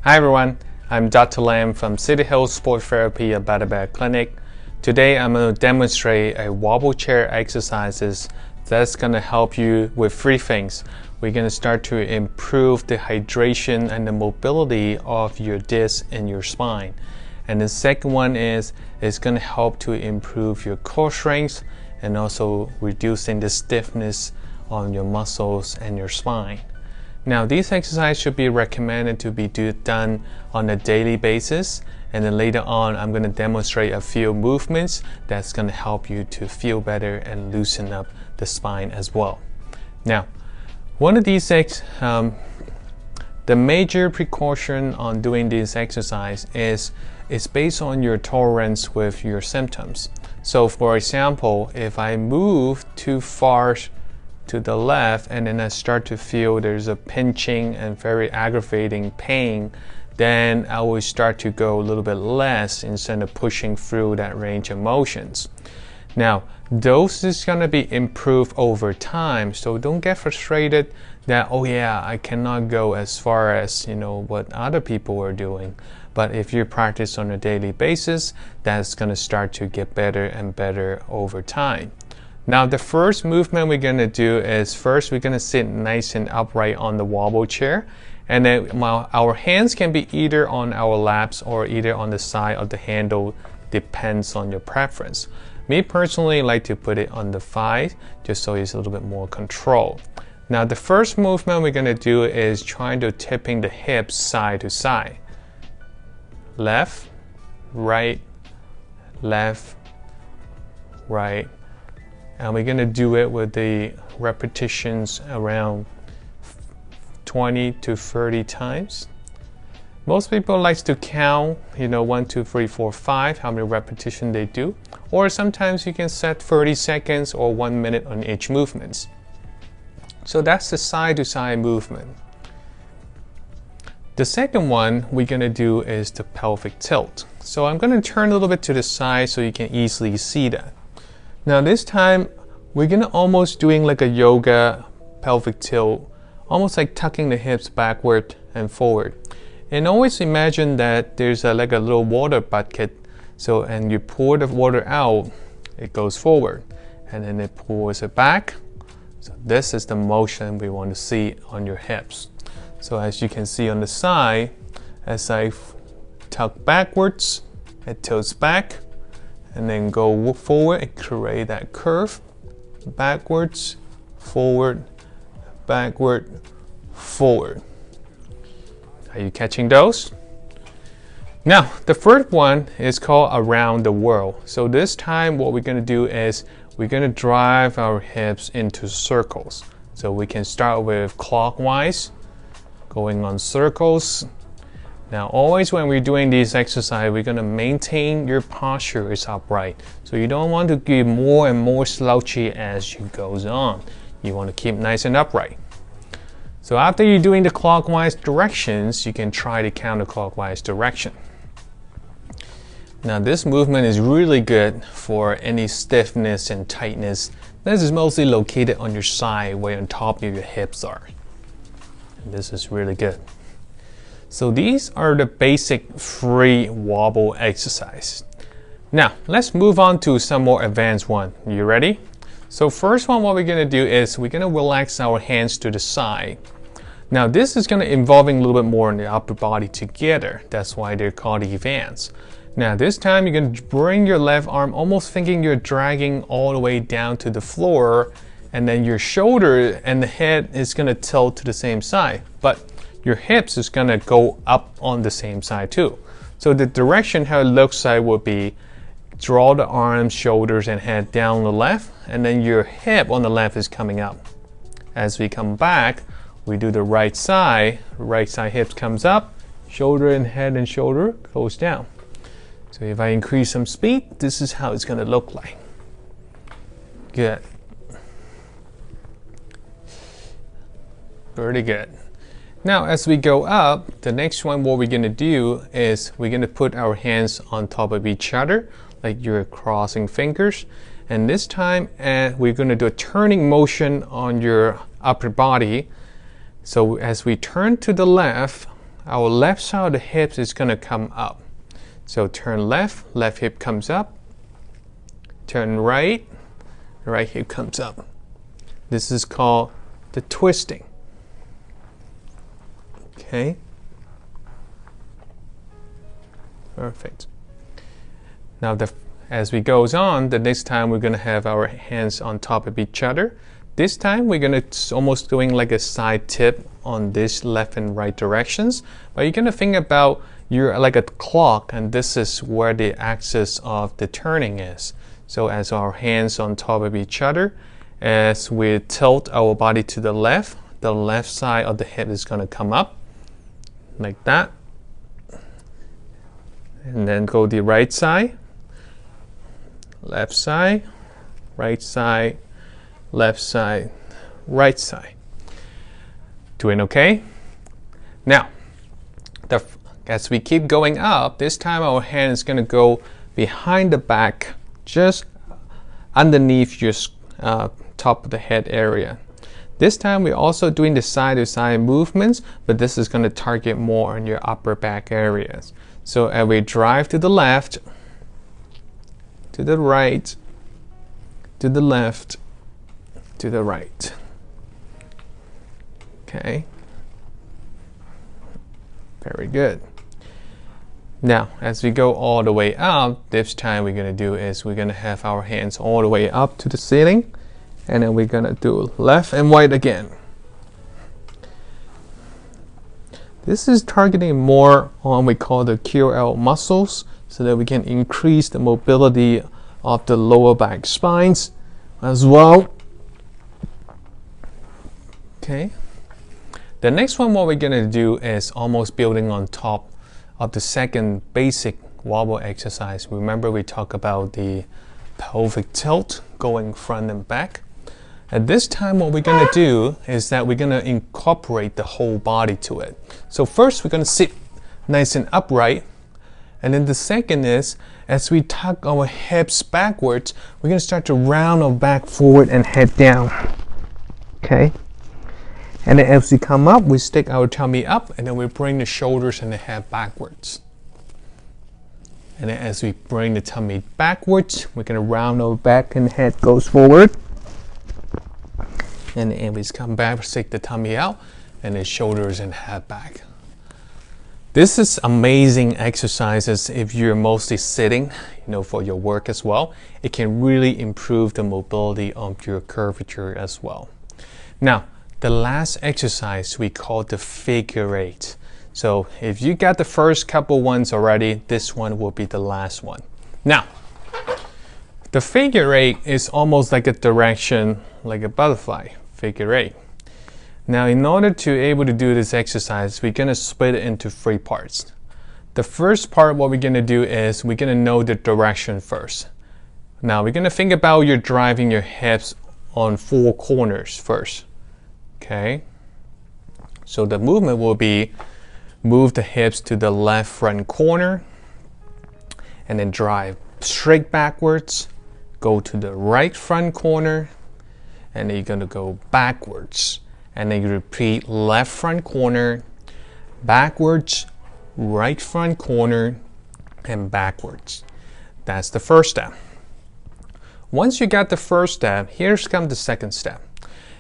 Hi everyone, I'm Dr. Lam from City Health Sport Therapy at BetterBack Clinic. Today I'm going to demonstrate a wobble chair exercises that's going to help you with three things. We're going to start to improve the hydration and the mobility of your disc and your spine. And the second one is it's going to help to improve your core strength and also reducing the stiffness on your muscles and your spine. Now, these exercises should be recommended to be done on a daily basis, and then later on I'm going to demonstrate a few movements that's going to help you to feel better and loosen up the spine as well. Now, one of these the major precaution on doing this exercise is based on your tolerance with your symptoms. So for example, if I move too far to the left and then I start to feel there's a pinching and very aggravating pain, then I will start to go a little bit less instead of pushing through that range of motions. Now, those is going to be improved over time, so don't get frustrated that, oh yeah, I cannot go as far as what other people are doing. But if you practice on a daily basis, that's going to start to get better and better over time. Now, the first movement we're going to do is first we're going to sit nice and upright on the wobble chair, and then our hands can be either on our laps or either on the side of the handle, depends on your preference. Me personally like to put it on the thigh just so it's a little bit more control. Now, the first movement we're going to do is trying to tipping the hips side to side. Left, right, left, right. And we're going to do it with the repetitions around 20 to 30 times. Most people like to count, 1, 2, 3, 4, 5, how many repetitions they do. Or sometimes you can set 30 seconds or 1 minute on each movement. So that's the side to side movement. The second one we're going to do is the pelvic tilt. So I'm going to turn a little bit to the side so you can easily see that. Now this time, we're going to almost doing like a yoga pelvic tilt, almost like tucking the hips backward and forward. And always imagine that there's like a little water bucket, and you pour the water out, it goes forward, and then it pulls it back. So this is the motion we want to see on your hips. So as you can see on the side, as I tuck backwards, it tilts back, and then go forward and create that curve. Backwards, forward, backward, forward. Are you catching those? Now, the third one is called around the world. So this time what we're going to do is we're going to drive our hips into circles. So we can start with clockwise, going on circles. Now, always when we're doing these exercises, we're going to maintain your posture is upright. So you don't want to get more and more slouchy as you goes on. You want to keep nice and upright. So after you're doing the clockwise directions, you can try the counterclockwise direction. Now, this movement is really good for any stiffness and tightness. This is mostly located on your side where on top of your hips are. And this is really good. So these are the basic free wobble exercise. Now, let's move on to some more advanced one. You ready? So first one, what we're going to do is we're going to relax our hands to the side. Now, this is going to involving a little bit more in the upper body together. That's why they're called events. Now, this time you're going to bring your left arm, almost thinking you're dragging all the way down to the floor, and then your shoulder and the head is going to tilt to the same side. But your hips is going to go up on the same side too. So the direction how it looks like would be draw the arms, shoulders, and head down the left, and then your hip on the left is coming up. As we come back, we do the right side hips comes up, shoulder and head and shoulder goes down. So if I increase some speed, this is how it's going to look like. Good. Very good. Now, as we go up, the next one, what we're going to do is we're going to put our hands on top of each other, like you're crossing fingers. And this time, we're going to do a turning motion on your upper body. So as we turn to the left, our left side of the hips is going to come up. So turn left, left hip comes up. Turn right, right hip comes up. This is called the twisting. Okay. Perfect. Now as we goes on, the next time we're going to have our hands on top of each other. This time we're going to almost doing like a side tip on this left and right directions. But you're going to think about you're like a clock, and this is where the axis of the turning is. So as our hands on top of each other, as we tilt our body to the left side of the hip is going to come up like that. And then go the right side, left side, right side, left side, right side. Doing okay? Now, as we keep going up, this time our hand is going to go behind the back, just underneath your top of the head area. This time we're also doing the side-to-side movements, but this is going to target more on your upper back areas. So as we drive to the left, to the right, to the left, to the right. Okay. Very good. Now, as we go all the way up, this time we're going to do is we're going to have our hands all the way up to the ceiling, and then we're going to do left and right again. This is targeting more on we call the QL muscles, so that we can increase the mobility of the lower back spines as well. Okay. The next one, what we're going to do is almost building on top of the second basic wobble exercise. Remember we talked about the pelvic tilt going front and back. At this time, what we're going to do is that we're going to incorporate the whole body to it. So first we're going to sit nice and upright, and then the second is as we tuck our hips backwards, we're going to start to round our back forward and head down. Okay. And then as we come up, we stick our tummy up, and then we bring the shoulders and the head backwards. And then as we bring the tummy backwards, we're going to round our back and head goes forward. And then we come back, stick the tummy out, and the shoulders and head back. This is amazing exercises if you're mostly sitting, for your work as well. It can really improve the mobility of your curvature as well. Now, the last exercise we call the figure eight. So if you got the first couple ones already, this one will be the last one. Now, the figure eight is almost like a direction, like a butterfly, figure eight. Now, in order to be able to do this exercise, we're going to split it into three parts. The first part, what we're going to do is we're going to know the direction first. Now, we're going to think about you driving your hips on four corners first. Okay, so the movement will be move the hips to the left front corner, and then drive straight backwards, go to the right front corner, and then you're going to go backwards, and then you repeat left front corner, backwards, right front corner, and backwards. That's the first step. Once you got the first step, here's come the second step.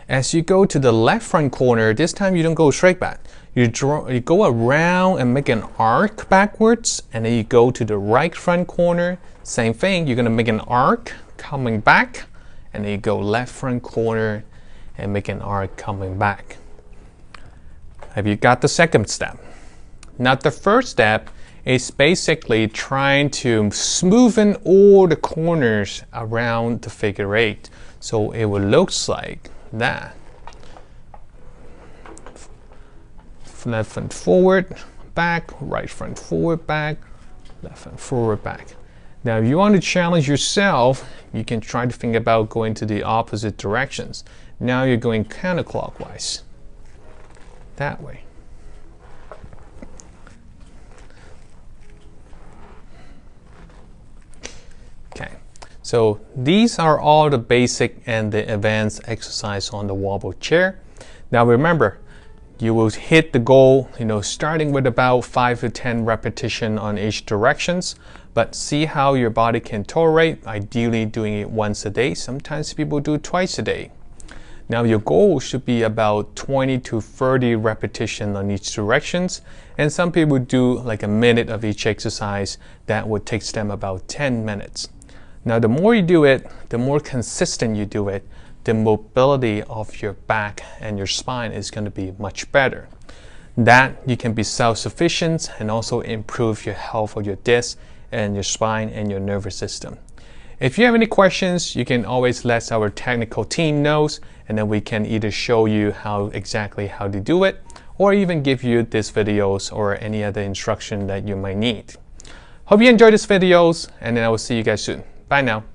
As you go to the left front corner, this time you don't go straight back. You go around and make an arc backwards, and then you go to the right front corner. Same thing, you're going to make an arc coming back, and then you go left front corner and make an arc coming back. Have you got the second step? Now the first step is basically trying to smoothen all the corners around the figure eight. So it will look like that. Left front forward, back, right front forward, back, left front forward, back. Now if you want to challenge yourself, you can try to think about going to the opposite directions. Now you're going counterclockwise. That way. Okay. So these are all the basic and the advanced exercise on the wobble chair. Now remember, You will hit the goal, starting with about 5 to 10 repetition on each directions, but see how your body can tolerate, ideally doing it once a day. Sometimes people do twice a day. Now your goal should be about 20 to 30 repetition on each directions, and some people do like a minute of each exercise. That would take them about 10 minutes. Now the more you do it, the more consistent you do it, the mobility of your back and your spine is going to be much better. That you can be self-sufficient and also improve your health of your disc and your spine and your nervous system. If you have any questions, you can always let our technical team know, and then we can either show you exactly how to do it, or even give you these videos or any other instruction that you might need. Hope you enjoyed this videos, and then I will see you guys soon. Bye now.